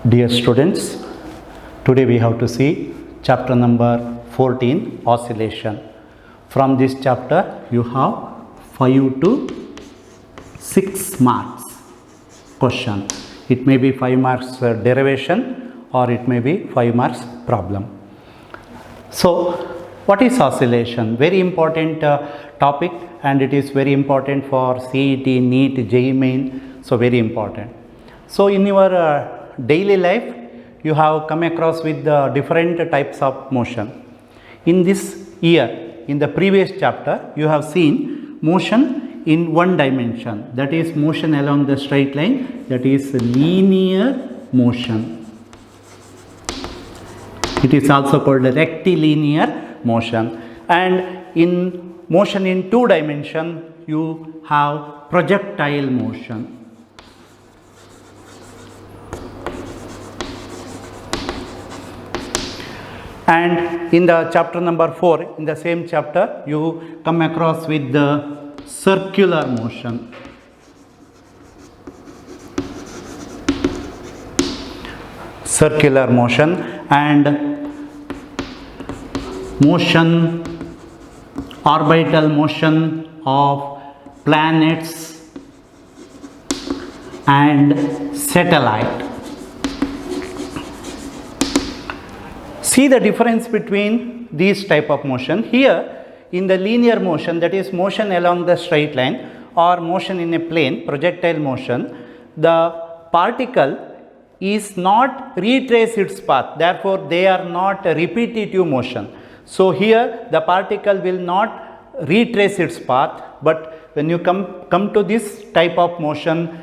Dear students, today we have to see chapter number 14, oscillation. From this chapter you have 5 to 6 marks question. It may be 5 marks derivation or it may be 5 marks problem. So what is oscillation? Very important topic, and it is very important for CET, NEET, JEE Main. So very important. So in your daily life you have come across with the different types of motion. In this year, in the previous chapter, you have seen motion in one dimension, that is motion along the straight line, that is linear motion. It is also called rectilinear motion. And in motion in two dimension you have projectile motion. And in the chapter number 4, in the same chapter, you come across with the circular motion. Circular motion and motion, orbital motion of planets and satellite. See the difference between these type of motion. Here in the linear motion, that is motion along the straight line or motion in a plane, projectile motion, the particle is not retrace its path, therefore they are not a repetitive motion. So here the particle will not retrace its path, but when you come to this type of motion,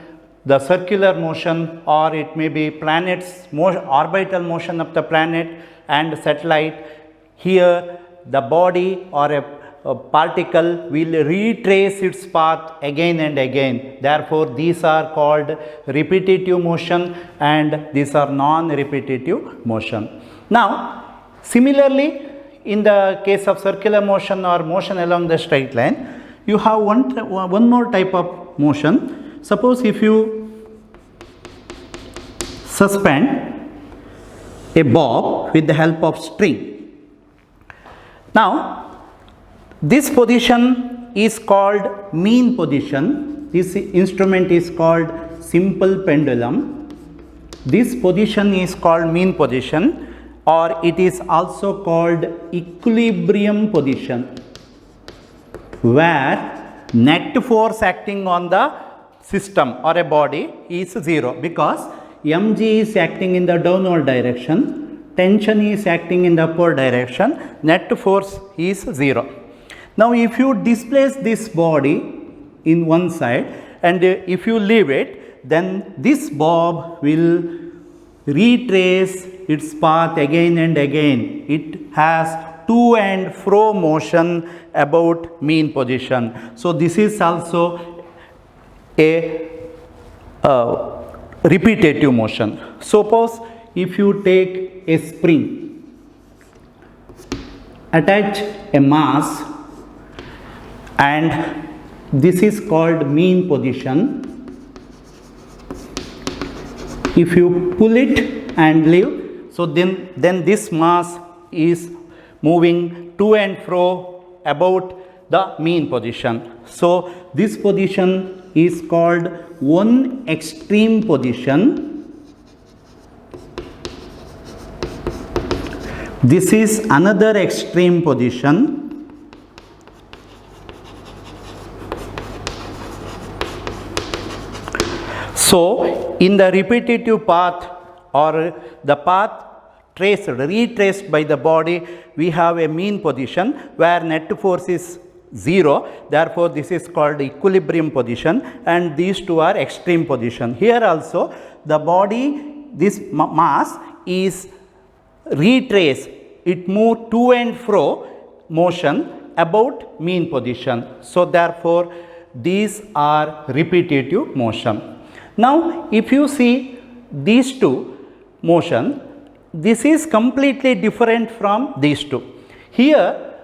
the circular motion, or it may be planets, orbital motion of the planet and satellite, here the body or a particle will retrace its path again and again. Therefore these are called repetitive motion and these are non-repetitive motion. Now similarly, in the case of circular motion or motion along the straight line, you have one more type of motion. Suppose if you suspend a bob with the help of string. Now this position is called mean position. This instrument is called simple pendulum. This position is called mean position, or it is also called equilibrium position, where net force acting on the system or a body is 0, because mg is acting in the downward direction, tension is acting in the upward direction, net force is 0. Now if you displace this body in one side and if you leave it, then this bob will retrace its path again and again. It has to and fro motion about mean position. So this is also a repetitive motion. Suppose if you take a spring, attach a mass, and this is called mean position. If you pull it and leave, so then this mass is moving to and fro about the mean position. So this position is called one extreme position. This is another extreme position. So in the repetitive path or the path retraced by the body, we have a mean position where net force is 0, therefore this is called equilibrium position, and these two are extreme position. Here also the body, this mass is retraced, it moved to and fro motion about mean position. So therefore these are repetitive motion. Now if you see these two motion, this is completely different from these two. Here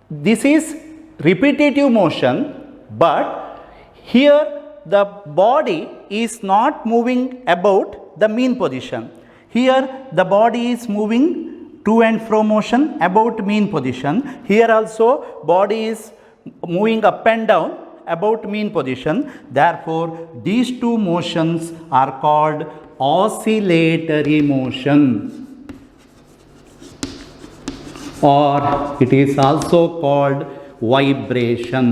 this is repetitive motion, but here the body is not moving about the mean position. Here the body is moving to and fro motion about mean position. Here also body is moving up and down about mean position. Therefore these two motions are called oscillatory motions, or it is also called vibration.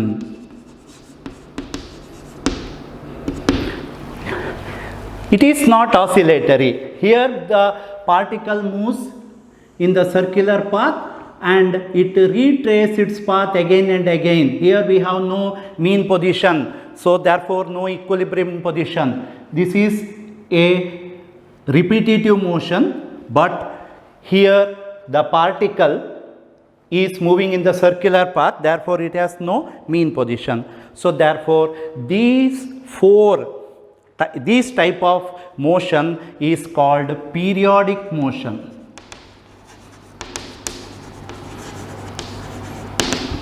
It is not oscillatory. Here the particle moves in the circular path and it retraces its path again and again. Here we have no mean position, so therefore no equilibrium position. This is a repetitive motion, but here the particle is moving in the circular path, therefore it has no mean position. So therefore this type of motion is called periodic motion.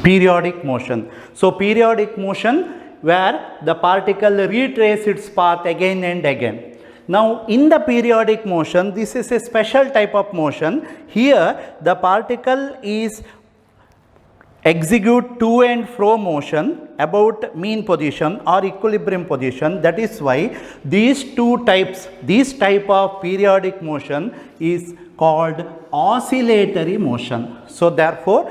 Periodic motion. So periodic motion where the particle retraces its path again and again. Now in the periodic motion, this is a special type of motion. Here the particle is execute to and fro motion about mean position or equilibrium position. That is why this type of periodic motion is called oscillatory motion. So therefore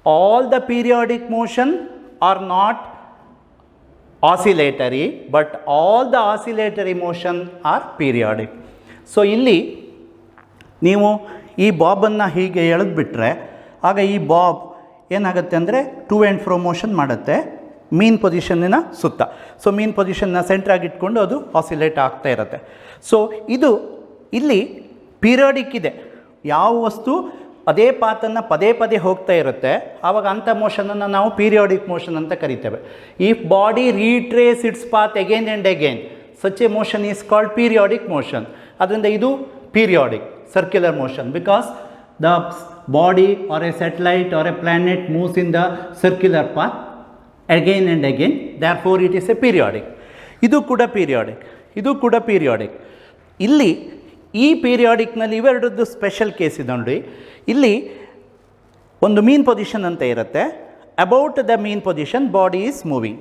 all the periodic motion are not oscillatory, but all the oscillatory motion are periodic. So ಇಲ್ಲಿ ನೀವು ಈ ಬಾಬನ್ನು ಹೀಗೆ ಎಳೆದ್ಬಿಟ್ರೆ ಆಗ ಈ Bob ಏನಾಗುತ್ತೆ ಅಂದರೆ to and fro motion ಮಾಡುತ್ತೆ ಮೀನ್ ಪೊಸಿಷನ್ನಿನ ಸುತ್ತ. ಸೊ ಮೀನ್ ಪೊಸಿಷನ್ನ ಸೆಂಟ್ರಾಗಿ ಇಟ್ಕೊಂಡು ಅದು ಆಸಿಲೇಟ್ ಆಗ್ತಾ ಇರುತ್ತೆ. ಸೊ ಇದು ಇಲ್ಲಿ ಪೀರಿಯಾಡಿಕ್ ಇದೆ. ಯಾವ ವಸ್ತು ಅದೇ ಪಾತನ್ನು ಪದೇ ಪದೇ ಹೋಗ್ತಾ ಇರುತ್ತೆ ಆವಾಗ ಅಂಥ ಮೋಷನನ್ನು ನಾವು ಪೀರಿಯಾಡಿಕ್ ಮೋಷನ್ ಅಂತ ಕರಿತೇವೆ. If body retrace its path again and again, such A motion is called periodic motion. ಅದರಿಂದ ಇದು periodic circular motion, because the body or a satellite or a planet moves in the circular path again and again, therefore it is a periodic. ಇದು ಕೂಡ periodic, ಇದು ಕೂಡ periodic. ಇಲ್ಲಿ ಈ ಪೀರಿಯಾಡಿಕ್ನಲ್ಲಿ ಇವೆರಡದ್ದು special case ಇದೆ ನೋಡಿ. ಇಲ್ಲಿ ಒಂದು ಮೀನ್ ಪೊಸಿಷನ್ ಅಂತ ಇರುತ್ತೆ, about the mean position body is moving.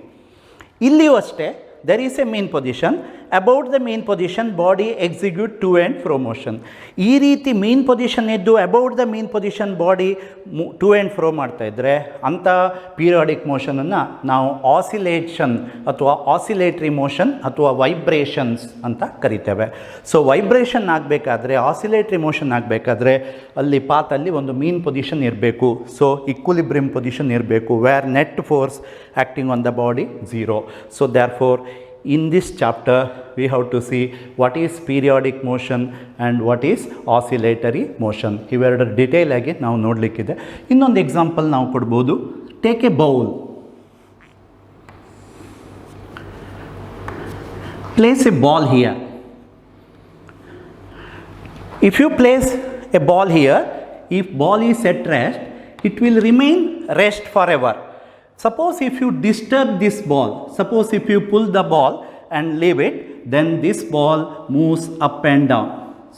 ಇಲ್ಲಿಯೂ ಅಷ್ಟೇ, there is a mean position, about the mean position body execute to and fro motion. ಈ ರೀತಿ ಮೀನ್ ಪೊಸಿಷನ್ ಇದ್ದು about the mean position body to and fro ಮಾಡ್ತಾ ಇದ್ದರೆ ಅಂಥ periodic ಮೋಷನನ್ನು ನಾವು oscillation ಅಥವಾ ಆಸಿಲೇಟ್ರಿ ಮೋಷನ್ ಅಥವಾ ವೈಬ್ರೇಷನ್ಸ್ ಅಂತ ಕರಿತೇವೆ. ಸೊ ವೈಬ್ರೇಷನ್ ಆಗಬೇಕಾದ್ರೆ, ಆಸಿಲೇಟ್ರಿ ಮೋಷನ್ ಆಗಬೇಕಾದ್ರೆ ಅಲ್ಲಿ ಪಾತಲ್ಲಿ ಒಂದು ಮೀನ್ ಪೊಸಿಷನ್ ಇರಬೇಕು. ಸೊ ಇಕ್ವಿಲಿಬ್ರಿಯಂ ಪೊಸಿಷನ್ ಇರಬೇಕು, where net force acting on the body 0. So therefore in this chapter we have to see what is periodic motion and what is oscillatory motion. ಇವೆರಡರ detail ಆಗಿ ನಾವು ನೋಡಲಿಕ್ಕಿದೆ. ಇನ್ನೊಂದು example ನಾವು ಕೊಡ್ಬೋದು. Take A bowl, place a ball here. If you place a ball here, if ball is at rest, it will remain rest forever. Suppose if you disturb this ball, suppose if you pull the ball and leave it, then this ball moves up and down.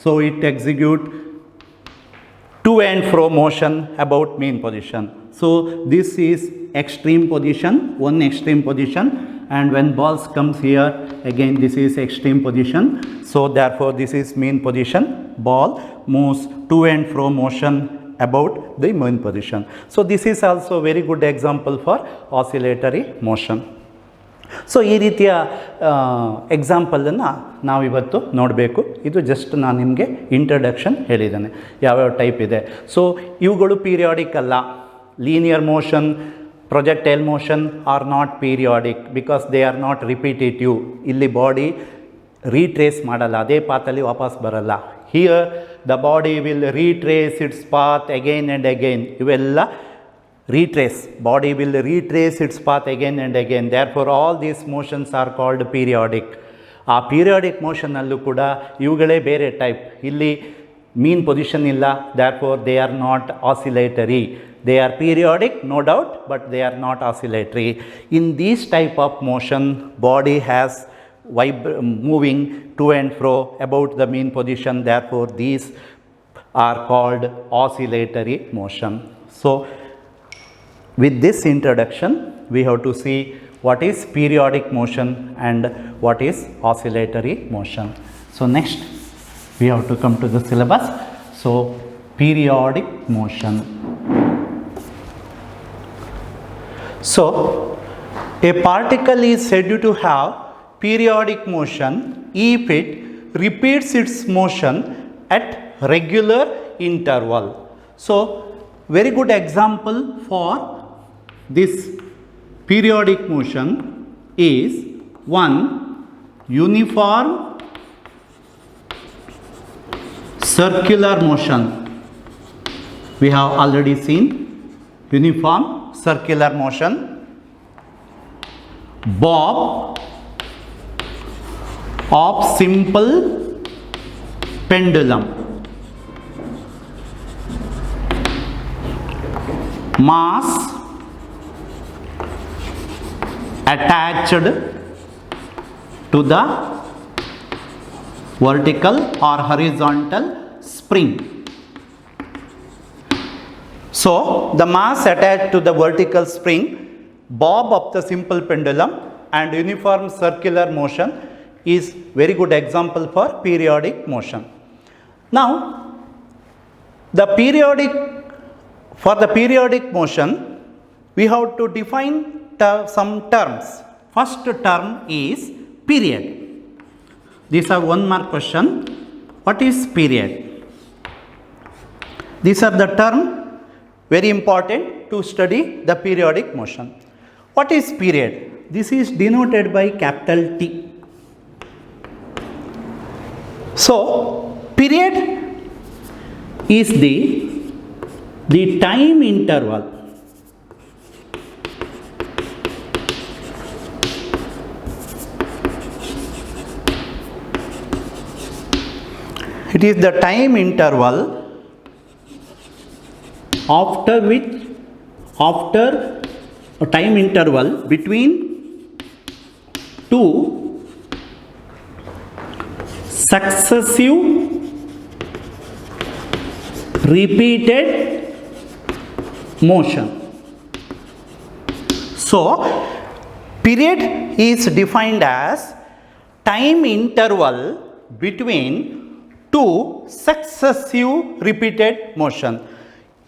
So it executes to and fro motion about mean position. So this is extreme position, one extreme position, and when balls comes here, again this is extreme position. So therefore this is mean position. Ball moves to and fro motion about the mean position. So this is also very good example for oscillatory motion. So ಈ ರೀತಿಯ ಎಕ್ಸಾಂಪಲನ್ನು ನಾವಿವತ್ತು ನೋಡಬೇಕು. ಇದು just ನಾನು ನಿಮಗೆ introduction ಹೇಳಿದ್ದೇನೆ ಯಾವ್ಯಾವ type ಇದೆ. ಸೊ ಇವುಗಳು ಪೀರಿಯಾಡಿಕ್ ಅಲ್ಲ. Linear motion, projectile motion are not periodic because they are not repetitive. ಇಲ್ಲಿ ಬಾಡಿ ರೀಟ್ರೇಸ್ ಮಾಡಲ್ಲ, ಅದೇ ಪಾತಲ್ಲಿ ವಾಪಸ್ ಬರಲ್ಲ. Here the body will retrace its path again and again. ಇವೆಲ್ಲ retrace, body will retrace its path again and again. Therefore all these motions are called periodic. ಆ periodic ಮೋಷನಲ್ಲೂ ಕೂಡ ಇವುಗಳೇ ಬೇರೆ ಟೈಪ್. ಇಲ್ಲಿ ಮೀನ್ ಪೊಸಿಷನ್ ಇಲ್ಲ, therefore they are not oscillatory. They are periodic, no doubt, but they are not oscillatory. In this type of motion, body has moving to and fro about the mean position. Therefore, these are called oscillatory motion. So, with this introduction, we have to see what is periodic motion and what is oscillatory motion. So, next we have to come to the syllabus. So, periodic motion. So, a particle is said to have periodic motion if it repeats its motion at regular interval. So, very good example for this periodic motion is one uniform circular motion. We have already seen uniform circular motion. Bob of simple pendulum. Mass attached to the vertical or horizontal spring. So, the mass attached to the vertical spring, bob of the simple pendulum and uniform circular motion is very good example for periodic motion. Now, for the periodic motion, we have to define some terms. First term is period. These are 1 mark question. What is period? These are the term very important to study the periodic motion. What is period? This is denoted by capital T. So, period is the time interval it is the time interval after a time interval between two successive repeated motion. So, period is defined as time interval between two successive repeated motion.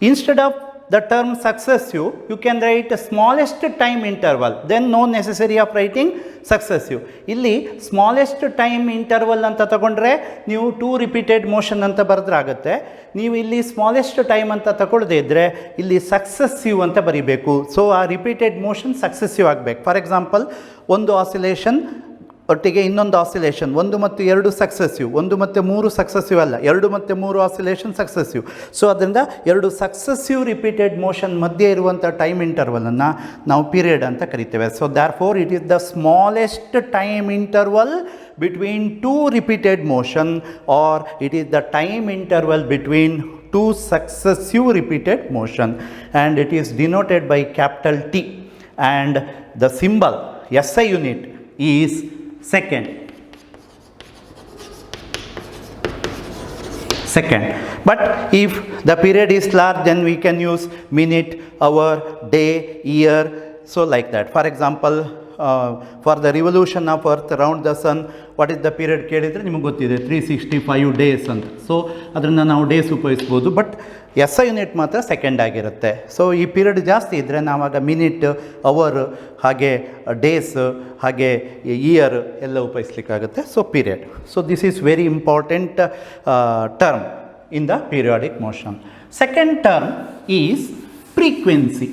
Instead of the term successive, you can write smallest time interval, then no necessary of writing successive. Illi smallest time interval anta tagondre neevu two repeated motion anta baradre agutte. Neevu illi smallest time anta takolde idre illi successive anta baribeku. So a repeated motion successive agbeku. For example, ಒಂದು oscillation ಒಟ್ಟಿಗೆ ಇನ್ನೊಂದು oscillation 1 ಮತ್ತು 2 successive, 1 ಮತ್ತು 3 successive ಅಲ್ಲ, 2 ಮತ್ತು 3 oscillation successive. So ಅದರಿಂದ 2 successive repeated motion ಮಧ್ಯೆ ಇರುವಂಥ ಟೈಮ್ ಇಂಟರ್ವಲನ್ನು ನಾವು ಪೀರಿಯಡ್ ಅಂತ ಕರಿತೇವೆ. So there four it is the smallest time interval between two repeated motion, or it is the time interval between two successive repeated motion, and it is denoted by capital T, and the symbol SI unit is second. But if the period is large, then we can use minute, hour, day, year, so like that. For example, for the revolution of earth around the sun, what is the period ಕೇಳಿದರೆ ನಿಮಗೆ ಗೊತ್ತಿದೆ 365 days ಅಂತ. So ಅದನ್ನು ನಾವು days ಉಪಯೋಗಿಸ್ಬೋದು, but SI unit ಮಾತ್ರ second ಆಗಿರುತ್ತೆ. So ಈ ಪೀರಿಯಡ್ ಜಾಸ್ತಿ ಇದ್ದರೆ ನಾವಾಗ ಮಿನಿಟ್, ಅವರ್, ಹಾಗೆ ಡೇಸ್, ಹಾಗೆ ಇಯರ್ ಎಲ್ಲ ಉಪಯೋಗಿಸ್ಲಿಕ್ಕಾಗುತ್ತೆ. So period. So this is very important term in the periodic motion. Second term is frequency.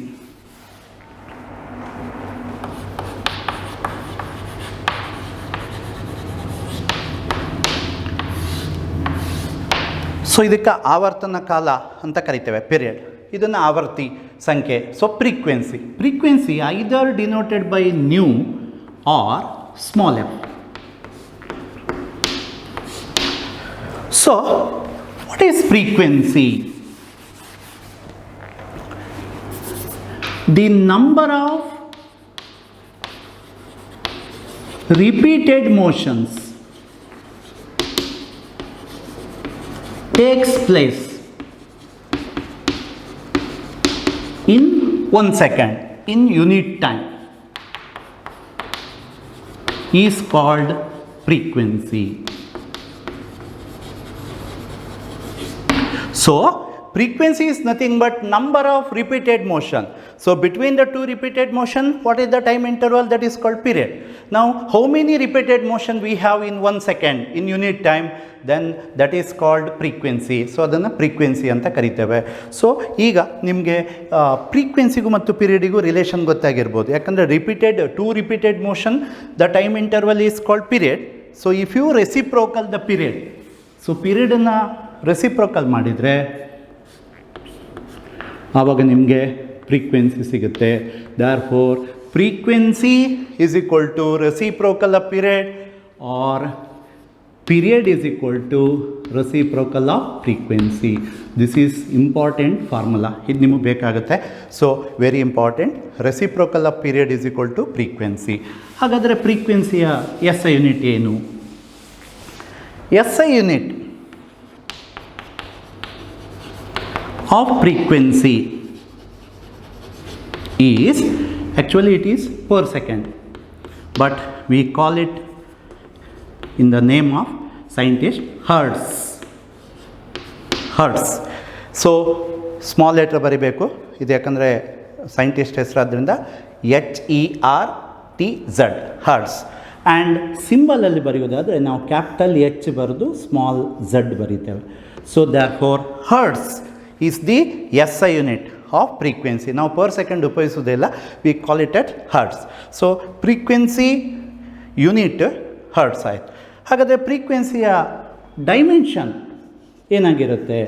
So ಇದಕ್ಕೆ ಆವರ್ತನ ಕಾಲ ಅಂತ ಕರಿತೇವೆ ಪೀರಿಯಡ್. ಇದನ್ನು ಆವರ್ತಿ ಸಂಖ್ಯೆ. So frequency either denoted by nu or small f. So what is frequency? The number of repeated motions takes place in 1 second in unit time is called frequency. So frequency is nothing but number of repeated motion. So between the two repeated motion, what is the time interval? That is called period. Now how many repeated motion we have in 1 second in unit time? Then that is called frequency. So ಅದನ್ನು frequency ಅಂತ ಕರಿತೇವೆ. So ಈಗ ನಿಮಗೆ ಫ್ರೀಕ್ವೆನ್ಸಿಗೂ ಮತ್ತು ಪೀರಿಯಡಿಗೂ relation ಗೊತ್ತಾಗಿರ್ಬೋದು. ಯಾಕಂದರೆ two repeated motion the time interval is called period. So if you reciprocal the period, so ಪೀರಿಯಡನ್ನು reciprocal ಮಾಡಿದರೆ ಆವಾಗ ನಿಮಗೆ ಫ್ರೀಕ್ವೆನ್ಸಿ ಸಿಗುತ್ತೆ. Therefore frequency is equal to reciprocal of period or period is equal to reciprocal of frequency. This is important formula, ಇದು ನಿಮಗೆ ಬೇಕಾಗುತ್ತೆ. So very important. Reciprocal of period is equal to frequency. ಹಾಗಾದರೆ ಫ್ರೀಕ್ವೆನ್ಸಿಯ S I unit ಏನು? S I unit of frequency is, actually it is per second, but we call it in the name of scientist hertz. So small letter ಬರಿಬೇಕು ಇದು, ಯಾಕಂದರೆ scientist ಹೆಸರಾದ್ರಿಂದ HERTZ hertz. And ಸಿಂಬಲಲ್ಲಿ ಬರೆಯೋದಾದರೆ ನಾವು capital H ಬರೆದು small Z ಬರೀತೇವೆ. So therefore hertz is the SI unit of frequency. ನಾವು per second ಉಪಯೋಗಿಸೋದಿಲ್ಲ, we call it at hertz. So frequency unit hertz ಆಯಿತು. ಹಾಗಾದರೆ ಫ್ರೀಕ್ವೆನ್ಸಿಯ ಡೈಮೆನ್ಷನ್ ಏನಾಗಿರುತ್ತೆ?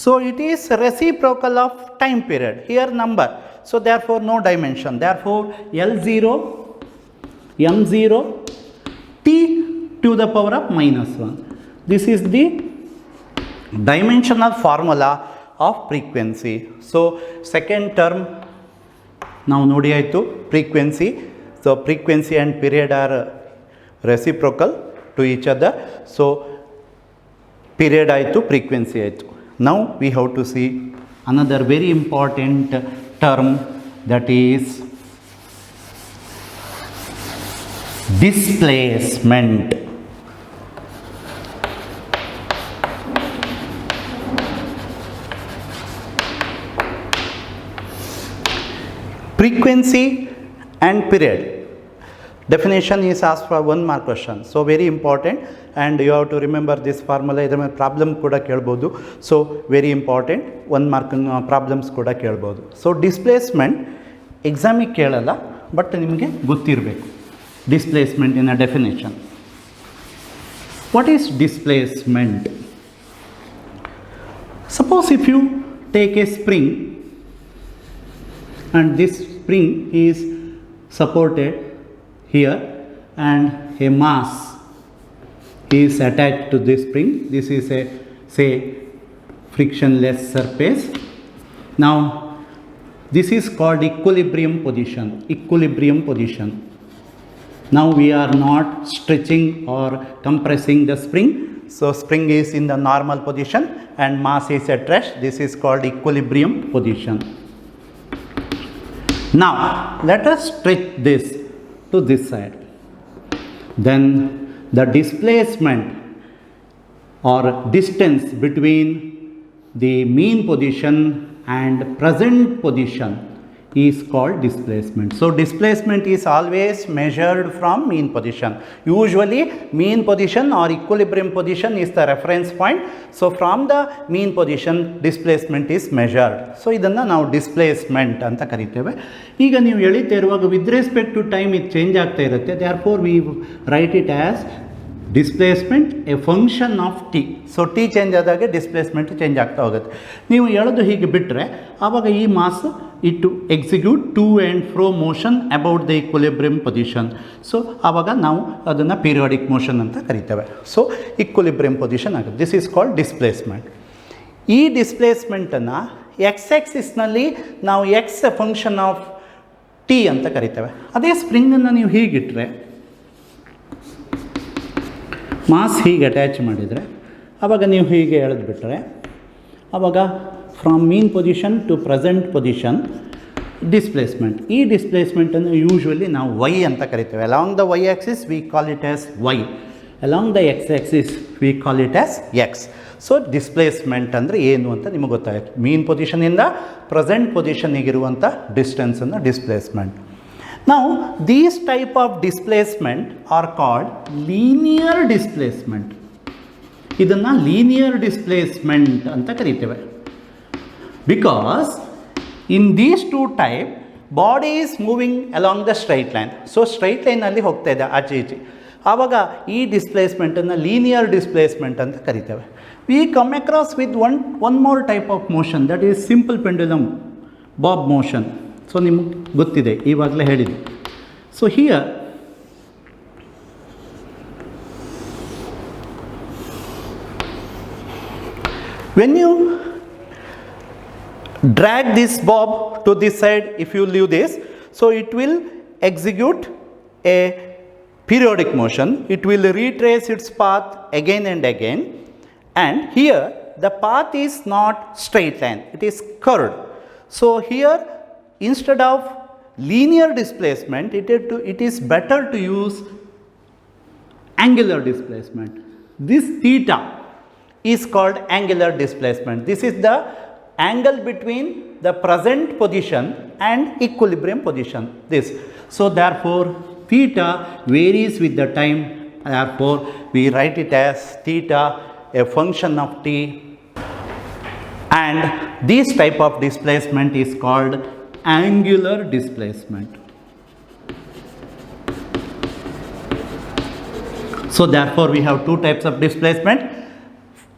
So it is reciprocal of time period, here number. So therefore no dimension. Therefore L0 M0 T to the power of -1. This is the dimensional formula of frequency. So second term ನಾವು ನೋಡಿ ಆಯಿತು frequency. So frequency and period are reciprocal to each other. So period ಆಯಿತು, frequency ಆಯಿತು. Now we have to see another very important term, that is displacement. Frequency and period definition is asked for 1 mark question. So very important, and you have to remember this formula. ಇದರ ಮೇಲೆ problem ಕೂಡ ಕೇಳ್ಬೋದು. So very important, 1 mark problems ಕೂಡ ಕೇಳ್ಬೋದು. So displacement ಎಕ್ಸಾಮಿಗೆ ಕೇಳಲ್ಲ, but ನಿಮಗೆ ಗೊತ್ತಿರಬೇಕು displacement in a definition. What is displacement? Suppose if you take a spring and this spring is supported here and a mass is attached to this spring. This is a, say, frictionless surface. Now this is called equilibrium position. Now we are not stretching or compressing the spring, so spring is in the normal position and mass is at rest. This is called equilibrium position. Now let us stretch this to this side. Then the displacement or distance between the mean position and present position is called displacement. So displacement is always measured from mean position. Usually mean position or equilibrium position is the reference point. So from the mean position displacement is measured. So ಇದನ್ನು ನಾವು displacement ಅಂತ ಕರಿತೇವೆ. ಈಗ ನೀವು ಎಳಿತಾ ಇರುವಾಗ with respect to time ಇದು change ಆಗ್ತಾ ಇರುತ್ತೆ. Therefore we write it as displacement a function of t. So t change ಆದಾಗ ಡಿಸ್ಪ್ಲೇಸ್ಮೆಂಟ್ ಚೇಂಜ್ ಆಗ್ತಾ ಹೋಗುತ್ತೆ. ನೀವು ಎಳೆದು ಹೀಗೆ ಬಿಟ್ಟರೆ ಆವಾಗ ಈ ಮಾಸ್ ಇಟ್ಟು execute to and fro motion about the equilibrium position. So ಆವಾಗ ನಾವು ಅದನ್ನು ಪೀರಿಯಾಡಿಕ್ ಮೋಷನ್ ಅಂತ ಕರಿತೇವೆ. ಸೊ ಈಕ್ವಿಲಿಬ್ರಿಯಮ್ ಪೊಸಿಷನ್ ಆಗುತ್ತೆ. This is called displacement. ಈ ಡಿಸ್ಪ್ಲೇಸ್ಮೆಂಟನ್ನು ಎಕ್ಸ್ ಎಕ್ಸಿಸ್ನಲ್ಲಿ ನಾವು ಎಕ್ಸ್ ಫಂಕ್ಷನ್ ಆಫ್ ಟಿ ಅಂತ ಕರಿತೇವೆ. ಅದೇ ಸ್ಪ್ರಿಂಗನ್ನು ನೀವು ಹೀಗಿಟ್ಟರೆ ಮಾಸ್ ಹೀಗೆ ಅಟ್ಯಾಚ್ ಮಾಡಿದರೆ ಆವಾಗ ನೀವು ಹೀಗೆ ಎಳೆದ್ಬಿಟ್ರೆ ಆವಾಗ from mean position to present position displacement. ಈ ಡಿಸ್ಪ್ಲೇಸ್ಮೆಂಟನ್ನು ಯೂಶ್ವಲಿ ನಾವು ವೈ ಅಂತ ಕರಿತೇವೆ. Along the y axis we call it as y, along the x axis we call it as x. So displacement ಅಂದರೆ ಏನು ಅಂತ ನಿಮಗೆ ಗೊತ್ತಾಯಿತು. ಮೀನ್ ಪೊಸಿಷನಿಂದ ಪ್ರೆಸೆಂಟ್ ಪೊಸಿಷನಿಗಿರುವಂಥ ಡಿಸ್ಟೆನ್ಸನ್ನು ಡಿಸ್ಪ್ಲೇಸ್ಮೆಂಟ್. ನಾವು these type of displacement are called linear displacement. ಇದನ್ನು ಲೀನಿಯರ್ ಡಿಸ್ಪ್ಲೇಸ್ಮೆಂಟ್ ಅಂತ ಕರಿತೇವೆ. Because in these two type body is moving along the straight line. So straight ಲೈನಲ್ಲಿ ಹೋಗ್ತಾ ಇದೆ ಆಚೆ ಈಚೆ. ಆವಾಗ ಈ ಡಿಸ್ಪ್ಲೇಸ್ಮೆಂಟನ್ನು ಲೀನಿಯರ್ ಡಿಸ್ಪ್ಲೇಸ್ಮೆಂಟ್ ಅಂತ ಕರಿತೇವೆ. We come across with one more type of motion, that is simple pendulum Bob motion. So ನಿಮಗೆ ಗೊತ್ತಿದೆ, ಈವಾಗಲೇ ಹೇಳಿದೆ. So here when you drag this bob to this side, if you leave this, so it will execute a periodic motion. It will retrace its path again and again, and here the path is not straight line, it is curved. So here instead of linear displacement, it is better to use angular displacement. This theta is called angular displacement. This is the angle between the present position and equilibrium position. This. So therefore theta varies with the time. Therefore we write it as theta, a function of t, and this type of displacement is called angular displacement. So therefore we have two types of displacement.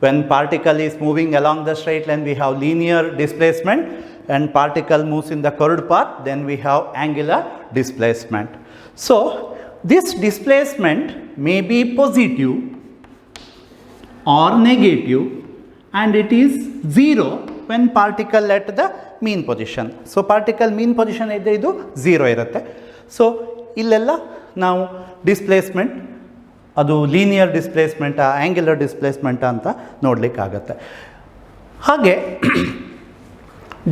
When particle is moving along the straight line, we have linear displacement, and particle moves in the curved path, then we have angular displacement. So this displacement may be positive or negative, and it is zero when particle at the mean position. So particle mean position ಇದೆ, ಇದು 0 ಇರುತ್ತೆ. So ಇಲ್ಲೆಲ್ಲ ನಾವು displacement ಅದು linear ಡಿಸ್ಪ್ಲೇಸ್ಮೆಂಟಾ angular ಡಿಸ್ಪ್ಲೇಸ್ಮೆಂಟಾ ಅಂತ ನೋಡಲಿಕ್ಕಾಗತ್ತೆ. ಹಾಗೆ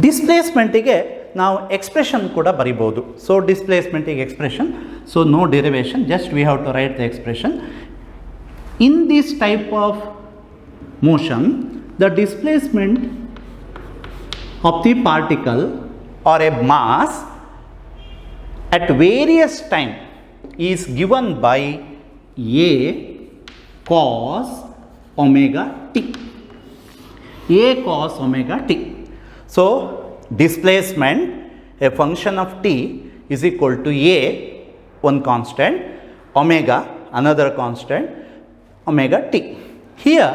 ಡಿಸ್ಪ್ಲೇಸ್ಮೆಂಟಿಗೆ ನಾವು expression ಕೂಡ ಬರಿಬೋದು. ಸೊ ಡಿಸ್ಪ್ಲೇಸ್ಮೆಂಟಿಗೆ expression, so no derivation, just we have to write the expression. In this type of motion, the displacement of the particle or a mass at various time is given by a cos omega t. A cos omega t. So displacement, a function of t, is equal to a, one constant, omega, another constant, omega t. Here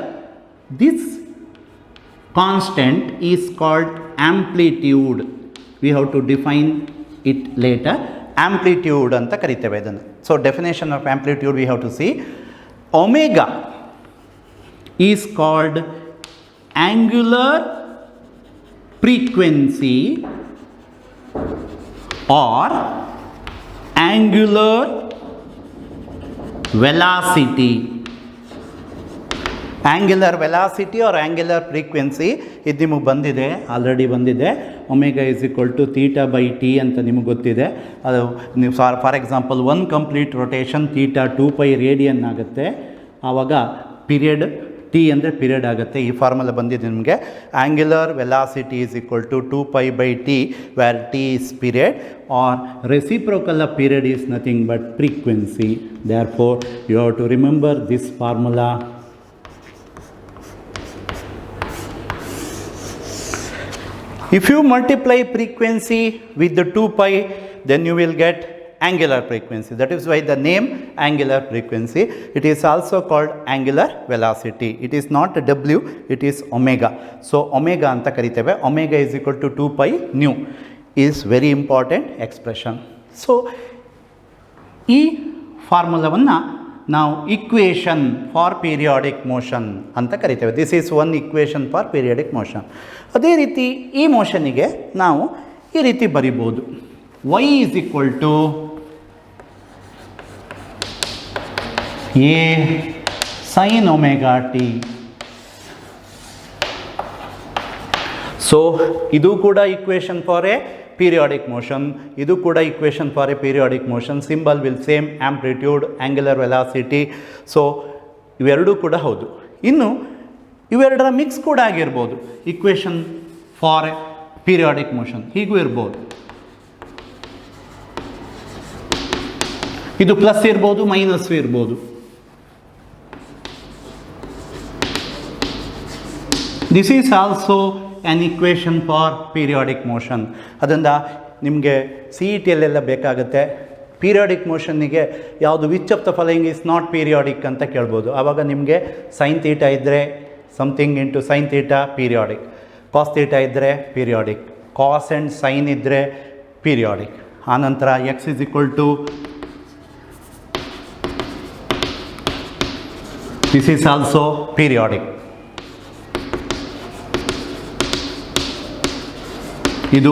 this constant is called amplitude. We have to define it later. Amplitude anta kariteve idannu. So definition of amplitude we have to see. Omega is called angular frequency or angular velocity. Angular velocity or angular frequency ಇದು ನಿಮಗೆ ಬಂದಿದೆ, already ಬಂದಿದೆ. Omega is equal to theta by T ಅಂತ ನಿಮಗೆ ಗೊತ್ತಿದೆ. ಅದು ನೀವು for example one complete rotation theta 2π radian ಆಗುತ್ತೆ. ಆವಾಗ ಪೀರಿಯಡ್ ಟಿ ಅಂದರೆ ಪೀರಿಯಡ್ ಆಗುತ್ತೆ. ಈ ಫಾರ್ಮುಲಾ ಬಂದಿದೆ ನಿಮಗೆ. Angular velocity is equal to 2π by T, where T is period, or reciprocal of period is nothing but frequency. Therefore you have to remember this formula. If you multiply frequency with the 2π, then you will get angular frequency. That is why the name angular frequency. It is also called angular velocity. It is not W, it is omega. So omega anta kariteve. Omega is equal to 2π nu is very important expression. So ಈ ಫಾರ್ಮುಲಾವನ್ನು ನಾವು equation for periodic motion ಅಂತ ಕರಿತೇವೆ. This is one equation for periodic motion. ಅದೇ ರೀತಿ ಈ ಮೋಷನಿಗೆ ನಾವು ಈ ರೀತಿ ಬರಿಬೋದು. y is equal to a sin omega t. So ಇದು ಕೂಡ equation for a periodic motion, ಇದು ಕೂಡ equation for a periodic motion. Symbol will same, amplitude, angular velocity. So ಇವೆರಡೂ ಕೂಡ ಹೌದು. ಇನ್ನು ಇವೆರಡರ ಮಿಕ್ಸ್ ಕೂಡ ಆಗಿರ್ಬೋದು. Equation for a periodic motion ಹೀಗೂ ಇರ್ಬೋದು. ಇದು ಪ್ಲಸ್ ಇರ್ಬೋದು, ಮೈನಸ್ ಇರ್ಬೋದು. This is also an equation for periodic motion. ಅದರಿಂದ ನಿಮಗೆ ಸಿ ಇ ಟಿಯಲ್ಲೆಲ್ಲ ಬೇಕಾಗುತ್ತೆ. ಪೀರಿಯಾಡಿಕ್ ಮೋಷನ್ನಿಗೆ ಯಾವುದು which of the following is not periodic ಅಂತ ಕೇಳ್ಬೋದು. ಆವಾಗ ನಿಮಗೆ ಸೈನ್ ತೀಟ ಇದ್ದರೆ something into sine theta periodic, cos theta ಇದ್ದರೆ ಪೀರಿಯಾಡಿಕ್, ಕಾಸ್ ಆ್ಯಂಡ್ ಸೈನ್ ಇದ್ದರೆ ಪೀರಿಯಾಡಿಕ್. ಆನಂತರ X is equal to this is also periodic. ಇದು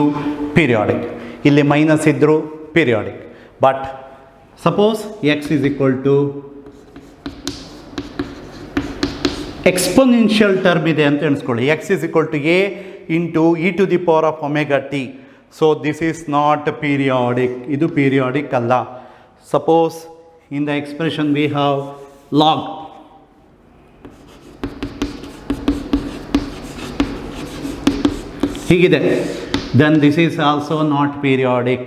ಪೀರಿಯಾಡಿಕ್. ಇಲ್ಲಿ ಮೈನಸ್ ಇದ್ದರೂ periodic. But suppose X is equal to exponential term ಇದೆ ಅಂತ ಎಣಿಸ್ಕೊಳ್ಳಿ. X is equal to A into E to the power of omega T. So this is not periodic. ಇದು periodic ಅಲ್ಲ. Suppose in the expression we have log. ಹೀಗಿದೆ. then this is also not periodic.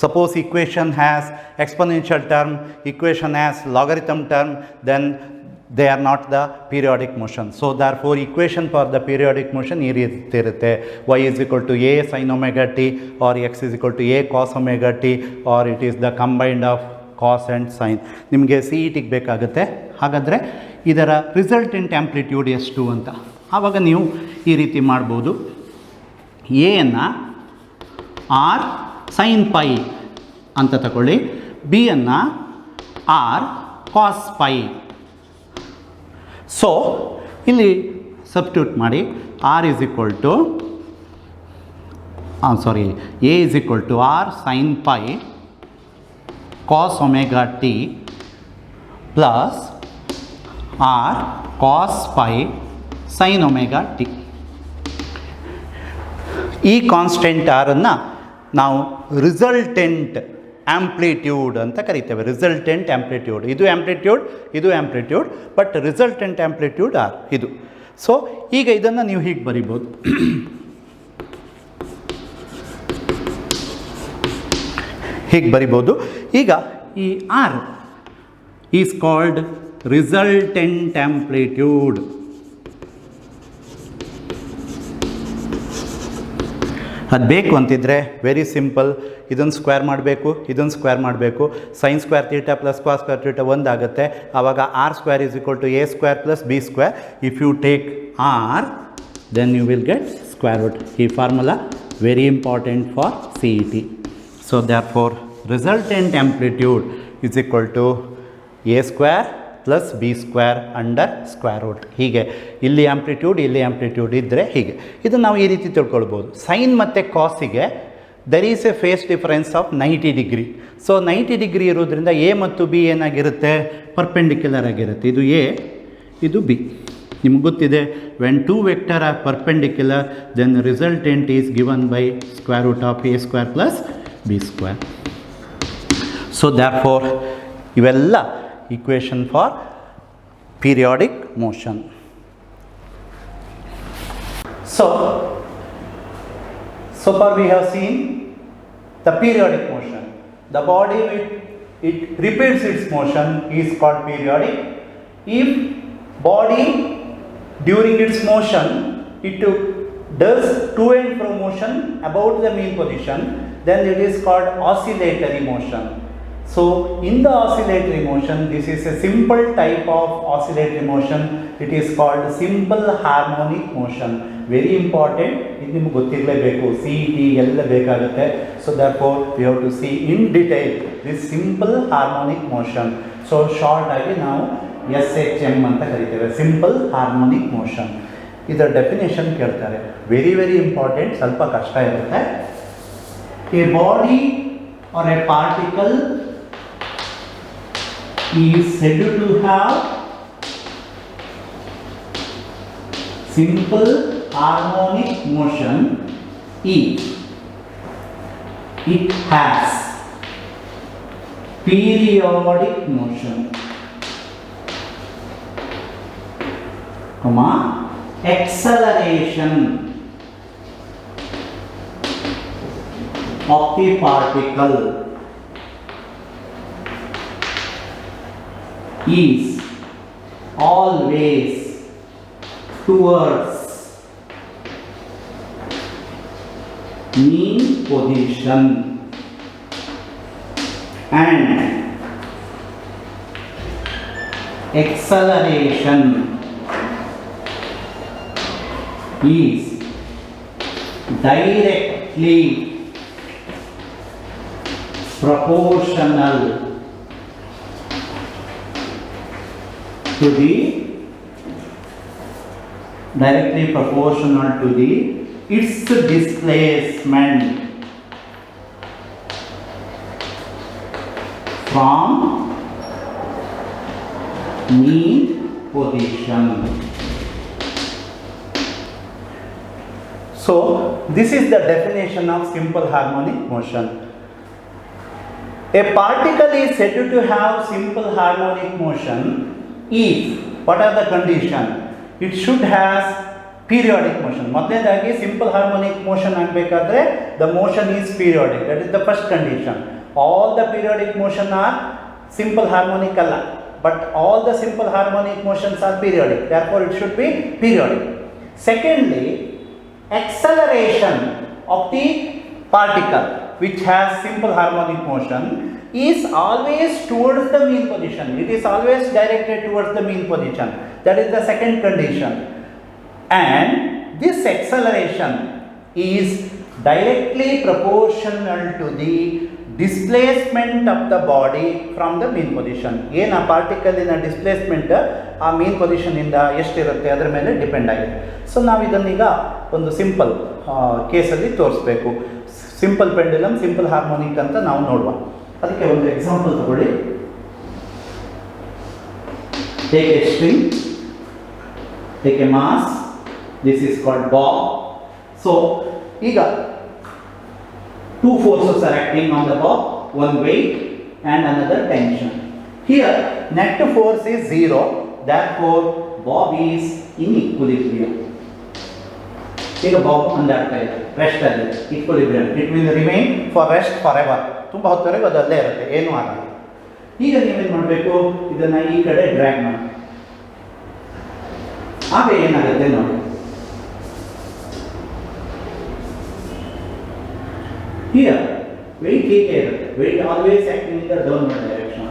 Suppose equation has exponential term, equation has logarithm term, then they are not the periodic motion. So therefore equation for the periodic motion ಈ ರೀತಿ ಇರುತ್ತೆ. y is equal to a sin omega t or x is equal to a cos omega t or it is the combined of cos and sin. ನಿಮಗೆ C E ಟಿಗೆ ಬೇಕಾಗುತ್ತೆ. ಹಾಗಾದರೆ ಇದರ resultant amplitude ಎಷ್ಟು ಅಂತ ಆವಾಗ ನೀವು ಈ ರೀತಿ ಮಾಡ್ಬೋದು. ಎಯನ್ನು ಆರ್ ಸೈನ್ ಪೈ ಅಂತ ತಗೊಳ್ಳಿ, ಬಿಯನ್ನು ಆರ್ ಕಾಸ್ ಪೈ. ಸೊ ಇಲ್ಲಿ ಸಬ್ಸ್ಟಿಟ್ಯೂಟ್ ಮಾಡಿ. R is equal to a is equal to r sine pi cos omega t plus r cos pi sine omega t. ಈ ಕಾನ್ಸ್ಟೆಂಟ್ ಆರನ್ನು ನಾವು ರಿಸಲ್ಟೆಂಟ್ ಆಂಪ್ಲಿಟ್ಯೂಡ್ ಅಂತ ಕರಿತೇವೆ. ರಿಸಲ್ಟೆಂಟ್ ಆಂಪ್ಲಿಟ್ಯೂಡ್, ಇದು amplitude, ಇದು amplitude, but resultant amplitude r ಇದು. ಸೊ ಈಗ ಇದನ್ನು ನೀವು ಹೀಗೆ ಬರಿಬೋದು. ಹೀಗೆ ಬರಿಬೋದು. ಈಗ ಈ r is called resultant amplitude. ಅದು ಬೇಕು ಅಂತಿದ್ರೆ ವೆರಿ ಸಿಂಪಲ್, ಇದನ್ನು ಸ್ಕ್ವೇರ್ ಮಾಡಬೇಕು, ಇದನ್ನು ಸ್ಕ್ವೇರ್ ಮಾಡಬೇಕು. Sine square theta plus cos square theta ಒಂದಾಗುತ್ತೆ. ಆವಾಗ R square is equal to A square plus B square. If you take R then you will get square root. ಈ formula very important for C E T. So therefore resultant amplitude is equal to A square plus B square under square root. ಹೀಗೆ ಇಲ್ಲಿ amplitude ಇದ್ದರೆ ಹೀಗೆ ಇದನ್ನು ನಾವು ಈ ರೀತಿ ತಿಳ್ಕೊಳ್ಬೋದು. ಸೈನ್ ಮತ್ತು ಕಾಸಿಗೆ there is a phase difference of 90 degree. So 90 degree ಇರೋದ್ರಿಂದ ಎ ಮತ್ತು ಬಿ ಏನಾಗಿರುತ್ತೆ, ಪರ್ಪೆಂಡಿಕ್ಯುಲರ್ ಆಗಿರುತ್ತೆ. ಇದು ಎ, ಇದು ಬಿ. ನಿಮ್ಗೆ ಗೊತ್ತಿದೆ, when two vector are perpendicular then resultant is given by square root of A square plus B square. So therefore ಇವೆಲ್ಲ equation for periodic motion. So far we have seen the periodic motion. The body it repeats its motion is called periodic. If body during its motion it does to and fro motion about the mean position, then it is called oscillatory motion. So in the oscillatory motion, this is a simple type of oscillatory motion. It is called simple harmonic motion. Very important. ಇದು ನಿಮಗೆ ಗೊತ್ತಿರಲೇಬೇಕು, C E T ಎಲ್ಲ ಬೇಕಾಗುತ್ತೆ. So therefore we have to see in detail this simple harmonic motion. So short ಆಗಿ ನಾವು SHM ಅಂತ ಕರಿತೇವೆ, simple harmonic motion. ಇದರ definition ಕೇಳ್ತಾರೆ, ವೆರಿ ವೆರಿ ಇಂಪಾರ್ಟೆಂಟ್, ಸ್ವಲ್ಪ ಕಷ್ಟ ಇರುತ್ತೆ. A body or a particle is said to have simple harmonic motion if it has periodic motion, comma, acceleration of the particle is always towards mean position and acceleration is directly proportional to the its displacement from mean position. So this is the definition of simple harmonic motion. A particle is said to have simple harmonic motion if, what are the condition? It should have periodic motion. ಮೊದಲನೇದಾಗಿ simple harmonic motion ಆಗಬೇಕಾದ್ರೆ the motion is periodic. That is the first condition. All the periodic motion are simple harmonic ಅಲ್ಲ, but all the simple harmonic motions are periodic. Therefore it should be periodic. Secondly, acceleration of the particle which has simple harmonic motion is always towards the mean position. It is always directed towards the mean position. That is the second condition. And this acceleration is directly proportional to the displacement of the body from the mean position. ಏನು ಆ ಪಾರ್ಟಿಕಲಿನ displacement ಆ ಮೀನ್ ಪೊಸಿಷನಿಂದ ಎಷ್ಟಿರುತ್ತೆ ಅದರ ಮೇಲೆ depend ಆಗಿದೆ. So ನಾವು ಇದನ್ನೀಗ ಒಂದು simple ಕೇಸಲ್ಲಿ ತೋರಿಸ್ಬೇಕು. ಸಿಂಪಲ್ ಪೆಂಡುಲಮ್, ಸಿಂಪಲ್ ಹಾರ್ಮೋನಿಕ್ ಅಂತ ನಾವು ನೋಡುವ. ಅದಕ್ಕೆ ಒಂದು ಎಕ್ಸಾಂಪಲ್ ತಗೊಳ್ಳಿ. Take a string, take a mass, this is called bob. So ಈಗ two forces are acting on the bob, one weight and another tension. Here net force is 0, therefore bob is in equilibrium. ಈಗ Bob ಅಂದಾಡ್ತಾ ಇದೆ, rest ಅಲ್ಲಿ, equilibrium. It will remain for rest for ever. ತುಂಬ ಹೊತ್ತವರೆಗೂ ಅದು ಅಲ್ಲೇ ಇರುತ್ತೆ, ಏನೂ ಆಗಲ್ಲ. ಈಗ ನೀವೇನು ಮಾಡಬೇಕು, ಇದನ್ನು ಈ ಕಡೆ ಡ್ರ್ಯಾಗ್ ಮಾಡಿ, ಆಗ ಏನಾಗುತ್ತೆ ನೋಡಿ. Here weight ಹೀಗೆ ಇರುತ್ತೆ, weight always acting in the downward direction.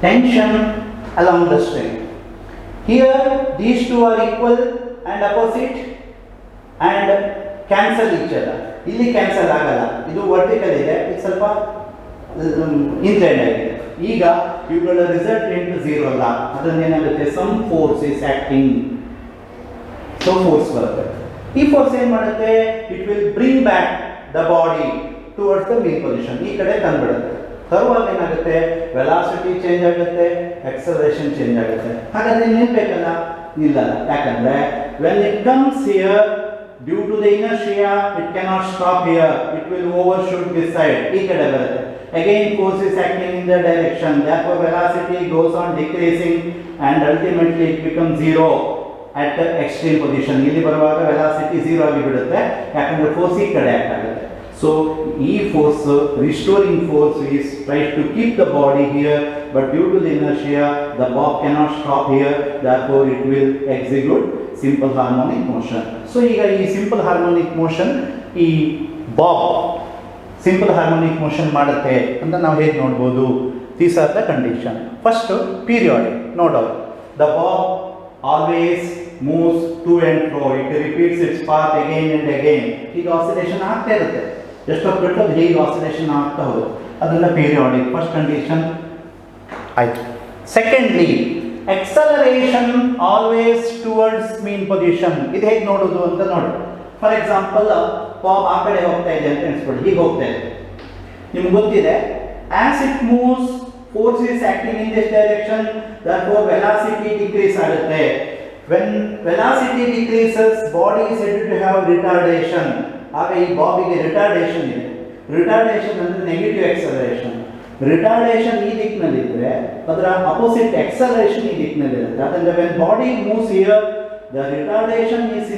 Tension along the string. Here these two are equal and opposite and cancel each other. ಇಲ್ಲಿ ಕ್ಯಾನ್ಸಲ್ ಆಗಲ್ಲ, ಇದು ವರ್ಟಿಕಲ್ ಇದೆ, ಇದು ಸ್ವಲ್ಪ ಇನ್ಕ್ಲೈನ್ ಆಗಿದೆ. ಈಗ ಇವುಗಳ ರಿಸಲ್ಟೆಂಟ್ 0 ಅಲ್ಲ, ಅದನ್ನೇನಾಗುತ್ತೆ, some force is acting. So force ಬರುತ್ತೆ. ಈ ಫೋರ್ಸ್ ಏನು ಮಾಡುತ್ತೆ, it will bring back the body towards the mean position. ಈ ಕಡೆ ತಂದ್ಬಿಡುತ್ತೆ. ತರುವಾಗ ಏನಾಗುತ್ತೆ, ವೆಲಾಸಿಟಿ ಚೇಂಜ್ ಆಗುತ್ತೆ, ಆಕ್ಸಲರೇಷನ್ ಚೇಂಜ್ ಆಗುತ್ತೆ. ಹಾಗಾದ್ರೆ ನಿಲ್ಬೇಕಲ್ಲ, ನಿಲ್ಲಲ್ಲ. ಯಾಕಂದ್ರೆ when it comes here, due to the inertia it cannot stop here, it will overshoot this side, ಈ ಕಡೆ ಬರುತ್ತೆ. Again force is acting in the direction, therefore velocity goes on decreasing and ultimately it becomes 0 at the extreme position. ಇಲ್ಲಿ ಬರುವಾಗ velocity 0 ಆಗಿ ಬಿಡುತ್ತೆ, ಯಾಕಂದ್ರೆ force ಈ ಕಡೆ ಆಕ್ಟ್ ಆಗುತ್ತೆ. So E force, restoring force, is tries to keep the body here, but due to the inertia the bob cannot stop here, therefore it will execute simple harmonic motion. So ಈಗ ಈ simple harmonic motion, ಈ bob simple harmonic motion ಮಾಡುತ್ತೆ ಅಂತ ನಾವು ಹೇಗೆ ನೋಡ್ಬೋದು. These are the condition. First, periodic. No doubt, the bob always moves to and fro, it repeats its path again and again. ಈಗ oscillation ಆಗ್ತಾ ಇರುತ್ತೆ, ಎಷ್ಟೊತ್ತು ಬಿಟ್ಟು ಹೀಗೆ ಆಸಿಲೇಷನ್ ಆಗ್ತಾ ಹೋಗುತ್ತೆ, ಅದನ್ನ ಪೀರಿಯಾಡಿಕ್. ಫಸ್ಟ್ ಕಂಡೀಷನ್ ಆಯ್ತು. ಸೆಕೆಂಡ್ಲಿ, ಎಕ್ಸಲರೇಷನ್ ಆಲ್ವೇಸ್ ಟುವರ್ಡ್ಸ್ ಮೀನ್ ಪೊಸಿಷನ್. ಇದು ಹೇಗೆ ನೋಡೋದು ಅಂತ ನೋಡಿ. ಫಾರ್ ಎಕ್ಸಾಂಪಲ್, ಬಾಬ್ ಆ ಕಡೆ ಹೋಗ್ತಾ ಇದೆ ಅಂತ ಎಣಿಸ್ಕೊಳ್ಳಿ, ಹೀಗೆ ಹೋಗ್ತಾ ಇದೆ, ನಿಮ್ಗೆ ಗೊತ್ತಿದೆ, as it moves force is acting in this direction, therefore velocity decrease ಆಗುತ್ತೆ. when velocity decreases body is said to have retardation. ಆಗ ಈ ಬಾಬಿಗೆ ರಿಟಾರ್ಡೇಷನ್ ಇದೆ. ರಿಟಾರ್ಡೇಷನ್ ಅಂದರೆ ನೆಗೆಟಿವ್ ಎಕ್ಸಲರೇಷನ್. ರಿಟಾರ್ಡೇಷನ್ ಈ ದಿಕ್ಕಿನಲ್ಲಿದ್ದರೆ ಅದರ ಅಪೋಸಿಟ್ ಎಕ್ಸಲರೇಷನ್ ಈ ದಿಕ್ಕಿನಲ್ಲಿರುತ್ತೆ. ಅದರಿಂದ when body moves here, the retardation is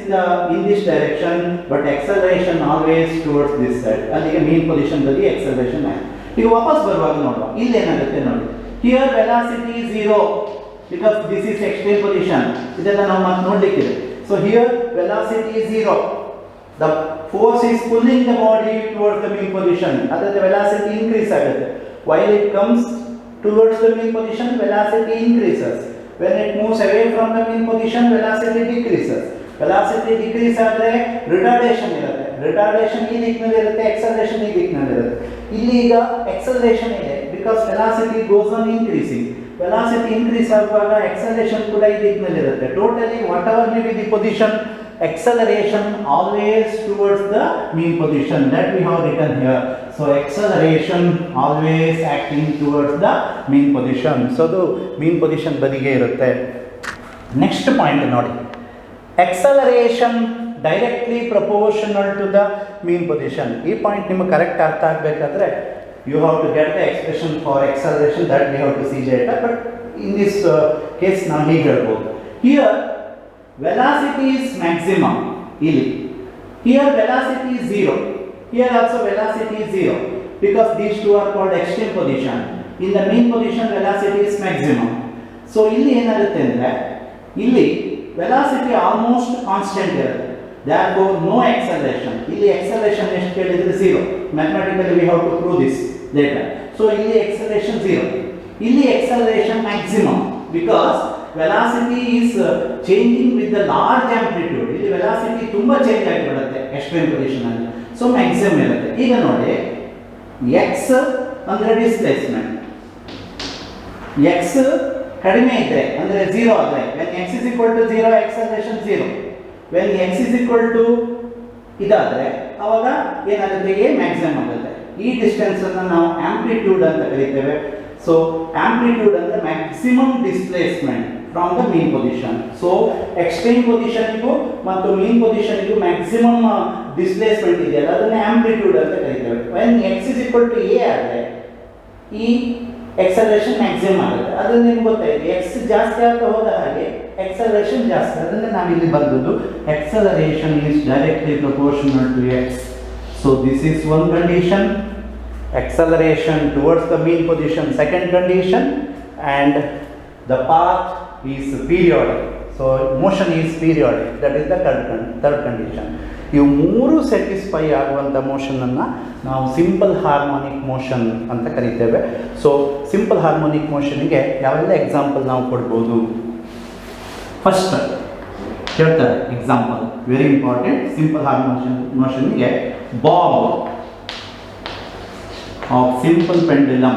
in this direction, but acceleration always towards this side. ಅಲ್ಲಿಗೆ ಮೀನ್ position ದಲ್ಲಿ ಎಕ್ಸಲರೇಷನ್ ಆಗಿದೆ. ಈಗ ವಾಪಸ್ ಬರುವಾಗ ನೋಡುವ ಇಲ್ಲಿ ಏನಾಗುತ್ತೆ ನೋಡಿ. Here velocity is 0 because this is extreme position. ಇದೆಲ್ಲ ನಾವು ಮತ್ತೆ ನೋಡಲಿಕ್ಕಿದೆ. So here velocity is 0. The force is pulling the body towards the mean position. ಅದರ velocity increase ಆಗುತ್ತೆ. While it comes towards the mean position, velocity increases. When it moves away from the mean position, velocity decreases. Velocity decrease ಆದರೆ retardation ಇರುತ್ತೆ. Retardation ಈ ದಿಕ್ಕಿನಲ್ಲಿ ಇರುತ್ತೆ, acceleration ಈ ದಿಕ್ಕಿನಲ್ಲಿ ಇರುತ್ತೆ. ಇಲ್ಲಿ ಈಗ ಎಕ್ಸಲರೇಷನ್ ಇದೆ because velocity goes on increasing. Velocity increase ಆಗುವಾಗ acceleration ಕೂಡ ಈ ದಿಕ್ಕಿನಲ್ಲಿ ಇರುತ್ತೆ. Totally whatever may be the position, acceleration always towards the mean position that we have written here. So acceleration always acting towards the mean position. So the mean position ಬದಿಗೆ ಇರುತ್ತೆ. Next point ನೋಡಿ. Acceleration directly proportional to the mean position. ಈ point ನಿಮಗೆ correct ಅರ್ಥ ಆಗಬೇಕಾದ್ರೆ you have to get the expression for acceleration that we have to see later, but in this case now ಹೀಗೆ ಹೇಳ್ಬೋದು. Here velocity is maximum ಇಲ್ಲಿ. Here velocity is 0. Here also velocity is 0 because these two are called extreme position. In the mean position velocity is maximum. So ಇಲ್ಲಿ ಏನಾಗುತ್ತೆ ಅಂದರೆ ಇಲ್ಲಿ velocity almost constant ಇರುತ್ತೆ. Therefore no acceleration. ಇಲ್ಲಿ acceleration ಎಷ್ಟು ಕೇಳಿದ್ರೆ 0. Mathematically we have to prove this later. So ಇಲ್ಲಿ acceleration 0. ಇಲ್ಲಿ acceleration maximum because velocity is changing with the large amplitude. ಇಲ್ಲಿ velocity ತುಂಬಾ ಚೇಂಜ್ ಆಗಿಬಿಡುತ್ತೆ extreme position ಅಲ್ಲಿ. So maximum ಇರುತ್ತೆ. ಈಗ ನೋಡಿ x ಅಂದ್ರೆ displacement. x ಕಡಿಮೆ ಇದ್ರೆ ಅಂದ್ರೆ 0 ಆದ್ರೆ when x is equal to 0 acceleration 0. when x is equal to ಇದಾದ್ರೆ ಅವಾಗ ಏನಾಗುತ್ತೆ a maximum ಆಗುತ್ತೆ. ಈ ಡಿಸ್ಟೆನ್ಸ್ ಅನ್ನು ನಾವು ಆಂಪ್ಲಿಟ್ಯೂಡ್ ಅಂತ ಕರೀತೇವೆ. ಸೊ ಆಂಪ್ಲಿಟ್ಯೂಡ್ ಅಂದ್ರೆ maximum displacement from the mean position. So extreme ಪೊಸಿಷನ್ಗೂ ಮತ್ತು ಮೀನ್ ಪೊಸಿಷನ್ಗೂ ಮ್ಯಾಕ್ಸಿಮಮ್ ಡಿಸ್ಪ್ಲೇಸ್ಮೆಂಟ್ ಇದೆಯಲ್ಲ ಅದನ್ನ ಆಂಪ್ಲಿಟ್ಯೂಡ್ ಅಂತ ಕರೀತೇವೆ. when x is equal to a ಆದ್ರೆ ಈ ಎಕ್ಸಲರೇಷನ್ ಮ್ಯಾಕ್ಸಿಮಮ್ ಆಗುತ್ತೆ. ಅದನ್ನ ನಿಮ್ಗೆ ಗೊತ್ತಾಯ್ತು x ಜಾಸ್ತಿ ಆಗ್ತಾ ಹೋದ ಹಾಗೆ ಎಕ್ಸಲರೇಷನ್ ಜಾಸ್ತಿ. ಅದನ್ನ ನಾವು ಇಲ್ಲಿ ಬಂದದ್ದು acceleration is directly proportional to x. So this is one condition, acceleration towards the mean position second condition, and the path is periodic. So motion is periodic, that is the third condition. ಇವು ಮೂರು satisfy ಆಗುವಂಥ ಮೋಷನನ್ನು ನಾವು simple harmonic motion ಅಂತ ಕರಿತೇವೆ. So simple harmonic ಮೋಷನ್ಗೆ ಯಾವೆಲ್ಲ example ನಾವು ಕೊಡ್ಬೋದು? First ಹೇಳ್ತಾರೆ example, very important. Simple harmonic ಮೋಷನ್ಗೆ bob of simple pendulum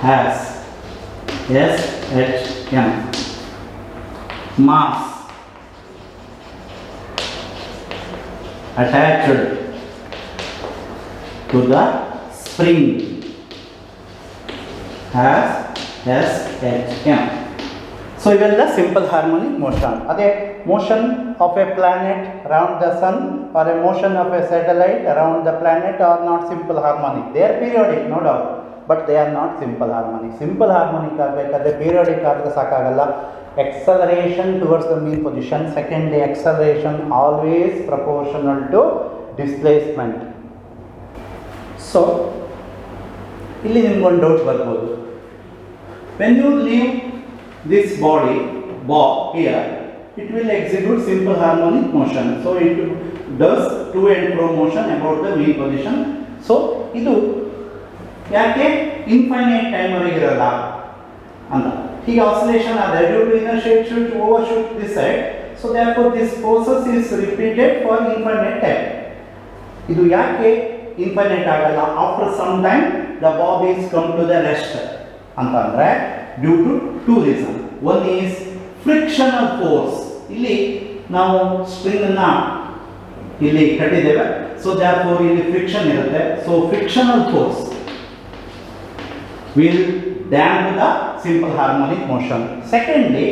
has SHM mass attached to the spring has SHM. So ಇವೆಲ್ಲ ಸಿಂಪಲ್ ಹಾರ್ಮೋನಿಕ್ ಮೋಷನ್. ಅದೇ motion of a planet around the sun or a motion of a satellite around the planet are not simple harmonic. They are periodic no doubt, but they are not simple harmonic. Simple harmonic ಆಗಬೇಕಾದ್ರೆ periodic ಆದರೆ ಸಾಕಾಗಲ್ಲ. acceleration towards the mean position, secondly acceleration always proportional to displacement. So ಇಲ್ಲಿ ನಿಮ್ಗೊಂದು doubt ಬರ್ಬೋದು, when you leave this body bob here, it will execute simple harmonic motion. So it does to and fro motion about the mean position. So ಇದು ಯಾಕೆ infinite time ವರೆಗೆ ಇರಲ್ಲ ಅಂತ. ಹೀಗೆ oscillation ಆದರೆ due to inertia it should overshoot this side. So therefore this process is repeated for infinite time. ಇದು ಯಾಕೆ infinite ಆಗಲ್ಲ? After some time the bob is come to the rest ಅಂತಂದರೆ due to two reason. One is frictional force. ಇಲ್ಲಿ ನಾವು ಸ್ಟ್ರಿಂಗನ್ನು ಇಲ್ಲಿ ಕಟ್ಟಿದ್ದೇವೆ, so therefore ಇಲ್ಲಿ ಫ್ರಿಕ್ಷನ್ ಇರುತ್ತೆ. So frictional force will damp the simple harmonic motion. Secondly,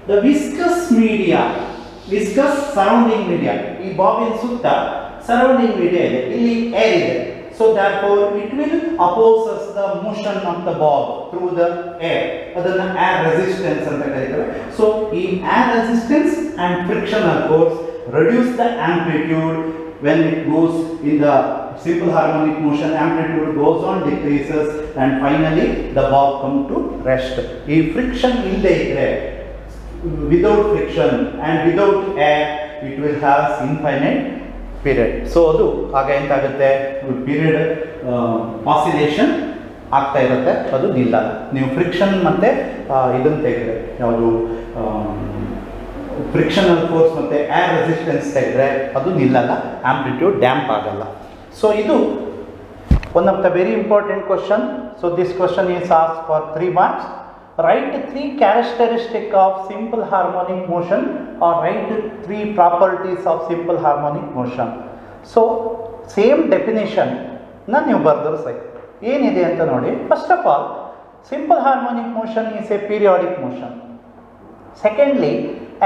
the viscous media, viscous surrounding media, ಈ ಬಾಬಿನ ಸುತ್ತ surrounding media ಇದೆ, ಇಲ್ಲಿ air ಇದೆ. So therefore it will opposes the motion of the bob through the air. ಅದನ್ನ air resistance ಅಂತ ಕರೀತಾರೆ. So ಈ air resistance and frictional force reduce the amplitude when it goes in the simple harmonic motion. Amplitude goes on, decreases, and finally the bob come to rest. ಈ friction ಇಲ್ಲದೆ ಇದ್ರೆ, without friction and without air, it will have infinite period. So ಅದು ಆಗ ಎಂತಾಗುತ್ತೆ, period oscillation ಆಗ್ತಾ ಇರುತ್ತೆ, ಅದು ನಿಲ್ಲಲ್ಲ. ನೀವು ಫ್ರಿಕ್ಷನ್ ಮತ್ತು ಇದನ್ನು ತೆಗೆದ್ರೆ, ಯಾವುದು ಫ್ರಿಕ್ಷನಲ್ ಫೋರ್ಸ್ ಮತ್ತು ಏರ್ ರೆಸಿಸ್ಟೆನ್ಸ್ ತೆಗೆದ್ರೆ ಅದು ನಿಲ್ಲಲ್ಲ, ಆಂಪ್ಲಿಟ್ಯೂಡ್ ಡ್ಯಾಂಪ್ ಆಗಲ್ಲ. ಸೊ ಇದು one of the very important question. So this question is asked for 3 marks. Write 3 characteristics of simple harmonic motion or write 3 properties of simple harmonic motion. So same definition na ನೀವು ಬರೆದ್ರು ಸಾಕು. ಏನಿದೆ ಅಂತ ನೋಡಿ. First of all, simple harmonic motion is a periodic motion. Secondly,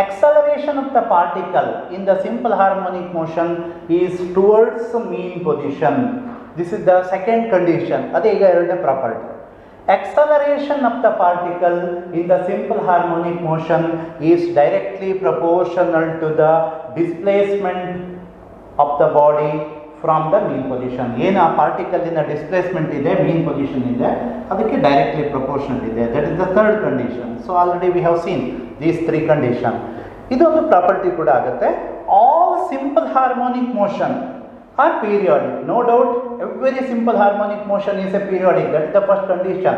acceleration of the particle in the simple harmonic motion is towards mean position. This is the second condition. ಅದೇ ಈಗ ಎರಡನೇ property. Acceleration of the particle in the simple harmonic motion is directly proportional to the displacement of the body from the mean position. ಏನು ಆ ಪಾರ್ಟಿಕಲಿನ displacement ಇದೆ, ಮೀನ್ position ಇದೆ, ಅದಕ್ಕೆ directly proportional ಇದೆ. That is the third condition. So already we have seen these 3 condition. ಇದೊಂದು property ಕೂಡ ಆಗುತ್ತೆ. All simple harmonic motion are periodic. No doubt, every simple harmonic motion is a periodic. That is the first condition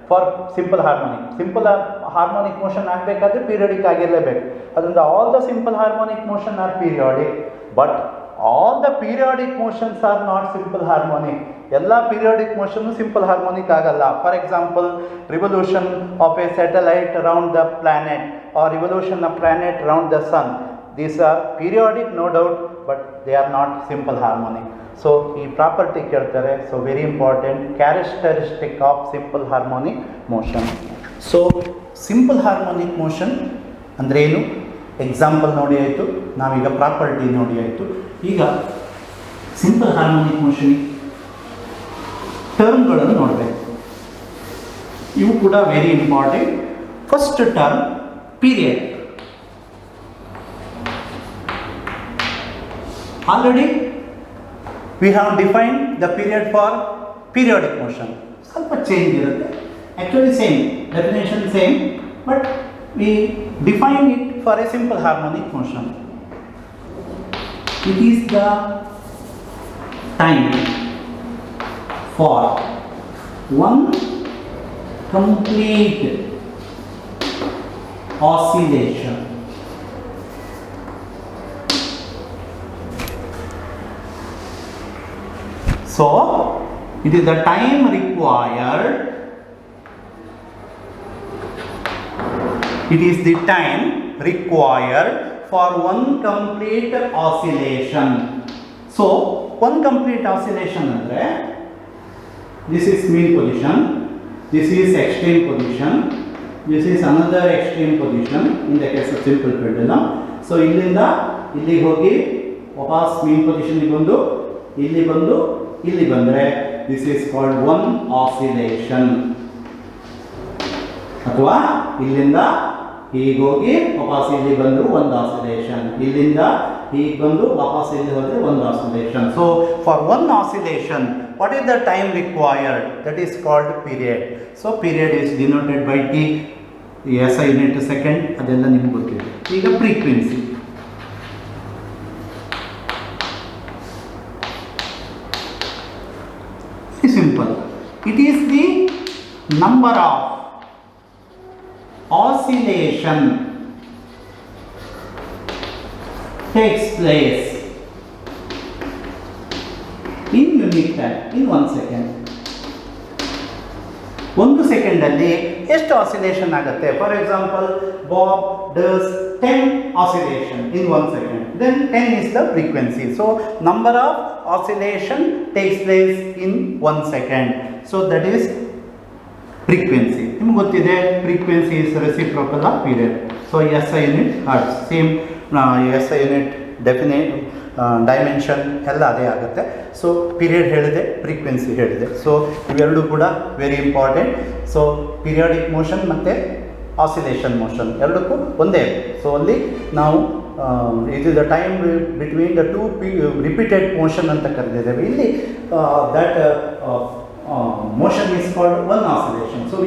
for simple harmonic. Simple harmonic motion ಆಗಬೇಕಾದ್ರೆ periodic ಆಗಿರಲೇಬೇಕು. ಅದರಿಂದ all the simple harmonic motion are periodic, but all the periodic motions are not simple harmonic. ಎಲ್ಲ periodic motion simple harmonic ಆಗಲ್ಲ. For example, revolution of a satellite around the planet or revolution of planet around the sun. These are periodic, no doubt, but they are not simple harmonic. So ಈ property ಕೇಳ್ತಾರೆ. So very important, characteristic of simple harmonic motion. So simple harmonic motion ಅಂದರೆ ಏನು, example ನೋಡಿ ಆಯಿತು, ನಾವೀಗ property ನೋಡಿ ಆಯಿತು. ಈಗ ಸಿಂಪಲ್ ಹಾರ್ಮೋನಿಕ್ ಮೋಷನ್ ಟರ್ಮ್ಗಳನ್ನು ನೋಡಬೇಕು. ಇವು ಕೂಡ very important. First term period. Already we have defined the period for periodic motion. ಸ್ವಲ್ಪ ಚೇಂಜ್ ಇರುತ್ತೆ, actually same definition same, but we define it for a simple harmonic motion. It is the time for one complete oscillation. So it is the time required, it is the time required for one complete oscillation. So one complete oscillation andre, this is mean position, this is extreme position, this is another extreme position in the case of simple pendulum. So illinda illi hogi ವಾಪಸ್ mean position ಗೆ ಬಂದು ಇಲ್ಲಿ ಬಂದು ಇಲ್ಲಿ ಬಂದರೆ this is called one oscillation. ಅಥವಾ ಇಲ್ಲಿಂದ ಹೀಗೆ ಹೋಗಿ ವಾಪಸ್ ಇಲ್ಲಿ ಬಂದು ಒಂದು ಆಸಿಲೇಷನ್, ಇಲ್ಲಿಂದ ಹೀಗೆ ಬಂದು ವಾಪಸ್ ಇಲ್ಲಿ ಹೋದರೆ ಒಂದು oscillation. So for one oscillation what is the time required, that is called period. So period is denoted by t, S I unit second, ಅದೆಲ್ಲ ನಿಮ್ಗೆ ಗೊತ್ತಿದೆ. ಈಗ frequency, simple, it is the number of oscillation takes place in unit time, in 1 second. 1 ಸೆಕೆಂಡಲ್ಲಿ ಎಷ್ಟು oscillation ಆಗುತ್ತೆ? For example Bob does 10 oscillation in 1 second, then 10 is the frequency. So number of oscillation takes place in 1 second. So that is frequency ನಿಮ್ಗೆ ಗೊತ್ತಿದೆ, frequency is reciprocal of period. So S I unit hertz, same S I unit definite dimension ಎಲ್ಲ ಅದೇ ಆಗುತ್ತೆ. So period ಹೇಳಿದೆ, frequency ಹೇಳಿದೆ. So ಇವೆರಡೂ ಕೂಡ very important. So periodic motion ಮತ್ತು ಆಸಿಲೇಷನ್ ಮೋಷನ್ ಎರಡಕ್ಕೂ ಒಂದೇ. ಸೊ ಅಲ್ಲಿ ನಾವು it is the time between the two repeated motion ಅಂತ ಕರೆದಿದ್ದೇವೆ. ಇಲ್ಲಿ that motion is called one oscillation. So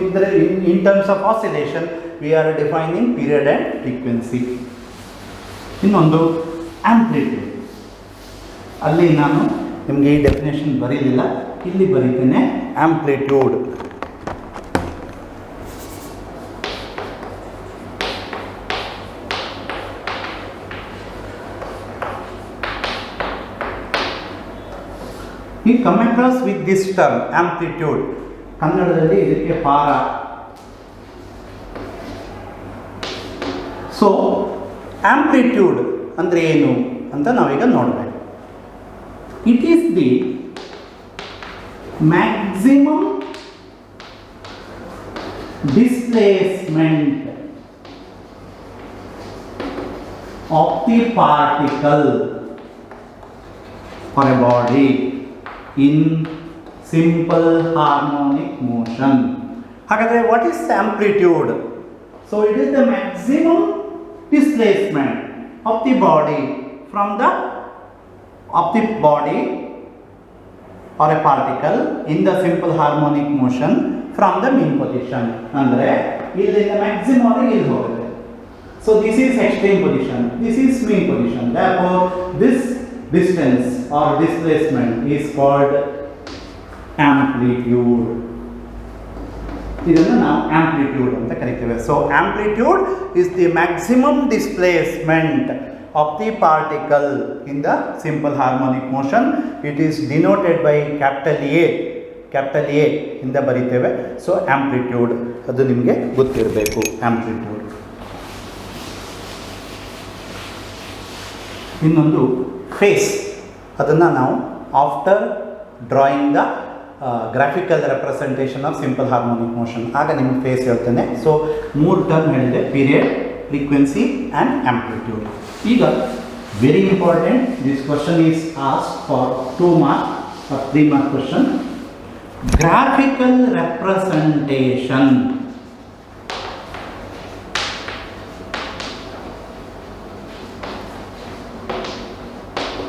in terms of oscillation we are defining period and frequency. ಇನ್ನೊಂದು amplitude. ಅಲ್ಲಿ ನಾನು ನಿಮಗೆ ಈ ಡೆಫಿನೇಷನ್ ಬರೀಲಿಲ್ಲ, ಇಲ್ಲಿ ಬರೀತೇನೆ. Amplitude we come across with this term amplitude. ಕನ್ನಡದಲ್ಲಿ ಇದಕ್ಕೆ ಪಾರ. ಸೊ ಆಂಪ್ಲಿಟ್ಯೂಡ್ ಅಂದರೆ ಏನು ಅಂತ ನಾವೀಗ ನೋಡಬೇಕು. It is the maximum displacement of the particle for a body in simple harmonic motion. ಹಾಗಾದರೆ what is amplitude? So it is the maximum displacement of the body from the body or a particle in the simple harmonic motion from the mean position. ಅಂದರೆ ಇಲ್ಲಿಂದ maximum ಇಲ್ಲಿ ಹೋಗುತ್ತೆ. So this is extreme position, this is mean position. Therefore this distance or displacement is called amplitude. ಇದನ್ನು ನಾವು amplitude ಅಂತ ಕರಿತೇವೆ. So amplitude is the maximum displacement of the particle in the simple harmonic motion. It is denoted by capital A ಇಂದ ಬರಿತೇವೆ. So amplitude ಅದು ನಿಮಗೆ ಗೊತ್ತಿರಬೇಕು. Amplitude. ಇನ್ನೊಂದು face. ಅದನ್ನು ನಾವು after drawing the graphical representation of simple harmonic motion ಆಗ ನಿಮಗೆ face ಹೇಳ್ತೇನೆ. ಸೊ 3 ಟರ್ಮ್ ಹೇಳಿದೆ, ಪೀರಿಯಡ್, ಫ್ರೀಕ್ವೆನ್ಸಿ ಆ್ಯಂಡ್ ಆಂಪ್ಲಿಟ್ಯೂಡ್. ಈಗ very important, this question is ask for 2 marks or 3 mark question. Graphical representation